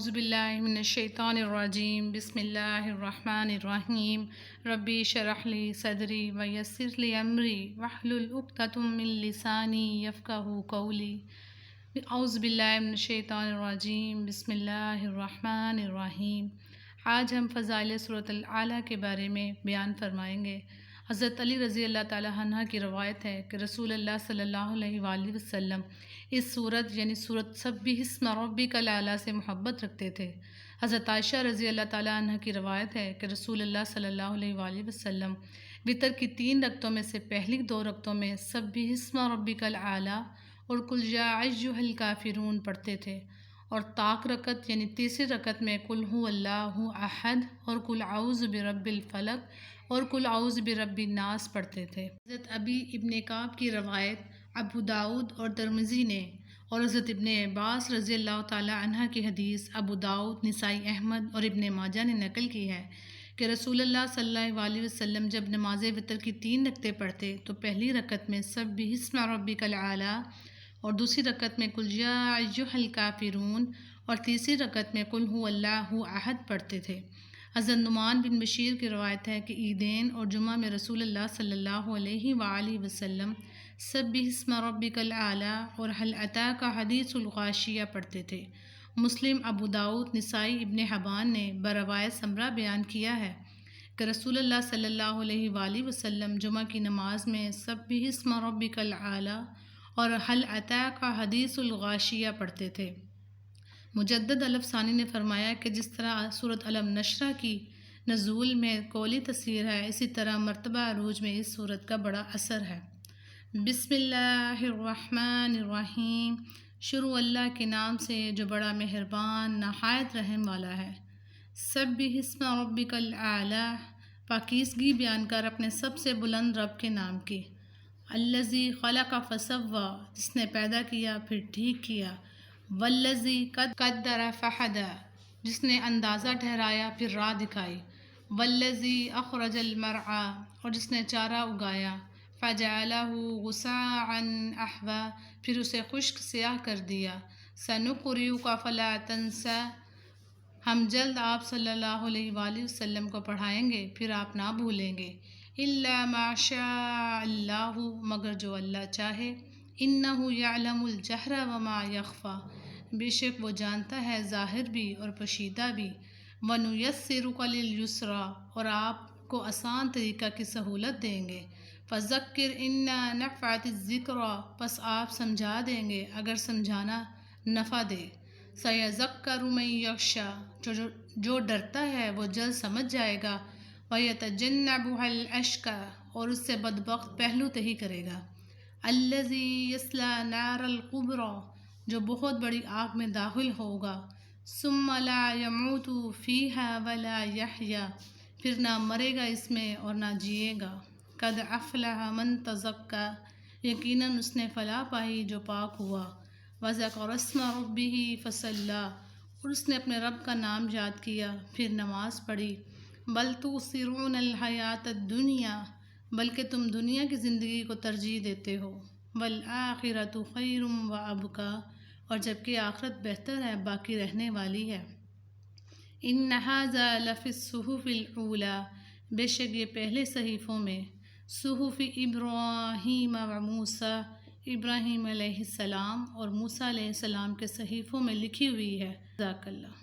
اعوذ باللہ من الشیطان الرجیم بسم اللہ الرحمن الرحیم ربی اشرح لی صدری ویسر لی امری واحلل عقدۃ من لسانی یفقہوا قولی اعوذ باللہ من الشیطان الرجیم بسم اللہ الرحمن الرحیم۔ آج ہم فضائل سورۃ الاعلیٰ کے بارے میں بیان فرمائیں گے۔ حضرت علی رضی اللہ تعالیٰ عنہ کی روایت ہے کہ رسول اللہ صلی اللہ علیہ وآلہ وسلم اس سورت یعنی سورۃ سبح اسم ربک الاعلیٰ سے محبت رکھتے تھے۔ حضرت عائشہ رضی اللہ تعالیٰ عنہ کی روایت ہے کہ رسول اللہ صلی اللہ علیہ وآلہ وسلم وتر کی 3 رکعتوں میں سے پہلی 2 رکعتوں میں سبح اسم ربک الاعلیٰ اور قل یا ایھا الکافرون پڑھتے تھے، اور طاق رکعت یعنی تیسری رکعت میں قل ھو اللہ احد اور قل اعوذ برب الفلق اور قل اعوذ برب الناس پڑھتے تھے۔ حضرت ابی ابن کعب کی روایت ابو داؤد اور ترمذی نے، اور حضرت ابن عباس رضی اللہ تعالی عنہ کی حدیث ابو داؤد، نسائی احمد اور ابن ماجہ نے نقل کی ہے کہ رسول اللہ صلی اللہ علیہ وسلم جب نماز وتر کی 3 رکعتیں پڑھتے تو پہلی رکعت میں سبح اسم ربک الاعلیٰ اور دوسری رکعت میں قل یا ایھا الکافرون اور تیسری رکعت میں قل ھو اللہ احد پڑھتے تھے۔ حضرت نعمان بن بشیر کی روایت ہے کہ عیدین اور جمعہ میں رسول اللہ صلی اللہ علیہ وآلہ وسلم سبح اسم ربک الاعلیٰ اور هل اتاک حدیث الغاشیہ پڑھتے تھے۔ مسلم، ابو داؤد، نسائی، ابن حبان نے بروایت سمرہ بیان کیا ہے کہ رسول اللہ صلی اللہ علیہ وآلہ وسلم جمعہ کی نماز میں سبح اسم ربک الاعلیٰ اور هل اتاک حدیث الغاشیہ پڑھتے تھے۔ مجدد الف ثانی نے فرمایا کہ جس طرح سورۃ علم نشرہ کی نزول میں قولی تفسیر ہے، اسی طرح مرتبہ عروج میں اس سورت کا بڑا اثر ہے۔ بسم اللہ الرحمن الرحیم، شروع اللہ کے نام سے جو بڑا مہربان نہایت رحم والا ہے۔ سبح اسم ربک الاعلیٰ، پاکیزگی بیان کر اپنے سب سے بلند رب کے نام کی۔ الذی خلق فسوی، جس نے پیدا کیا پھر ٹھیک کیا۔ والذی قدر فہدی، جس نے اندازہ ٹھہرایا پھر راہ دکھائی۔ والذی اخرج المرعیٰ، اور جس نے چارہ اگایا۔ فجعلہ غثاء احویٰ، پھر اسے خشک سیاہ کر دیا۔ سنقرئک فلا تنسیٰ، ہم جلد آپ صلی اللہ علیہ وآلہ وسلم کو پڑھائیں گے پھر آپ نہ بھولیں گے۔ الا ما شاء اللہ، مگر جو اللہ چاہے۔ انہ یعلم الجہر وما یخفیٰ، بے شک وہ جانتا ہے ظاہر بھی اور پوشیدہ بھی۔ وَنُيَسِّرُكَ لِلْيُسْرَىٰ، اور آپ کو آسان طریقہ کی سہولت دیں گے۔ فَذَكِّرْ إِن نَفعَتِ الذِّكْرَىٰ، پس آپ سمجھا دیں گے اگر سمجھانا نفع دے۔ سَيَذَّكَّرُ مَن يَخْشَىٰ، جو ڈرتا ہے وہ جلد سمجھ جائے گا۔ وَيَتَجَنَّبُهَا الْأَشْقَىٰ، اور اس سے بدبخت پہلو تہی کرے گا۔ الَّذِي يَصْلَىٰ نَارَ الْكُبْرىٰ، جو بہت بڑی آگ میں داخل ہوگا۔ ثُمَّ لَا يَمُوتُ فِيهَا وَلَا يَحْيَىٰ، پھر نہ مرے گا اس میں اور نہ جیے گا۔ قَدْ أَفْلَحَ مَن تَزَكَّىٰ، یقیناً اس نے فلاح پائی جو پاک ہوا۔ وَذَكَرَ اسْمَ رَبِّهِ فَصَلَّىٰ، اور اس نے اپنے رب کا نام یاد کیا پھر نماز پڑھی۔ بَلْ تُؤْثِرُونَ الْحَيَاةَ الدُّنْيَا، بلکہ تم دنیا کی زندگی کو ترجیح دیتے ہو۔ وَالْآخِرَةُ خَيْرٌ وَأَبْقَىٰ، اور جبکہ آخرت بہتر ہے، باقی رہنے والی ہے۔ إِنَّ هَٰذَا لَفِي الصُّحُفِ الْأُولَىٰ، بے شک یہ پہلے صحیفوں میں، صحف ابراہیم وموسیٰ، ابراہیم علیہ السلام اور موسیٰ علیہ السلام کے صحیفوں میں لکھی ہوئی ہے۔ جزاک اللہ۔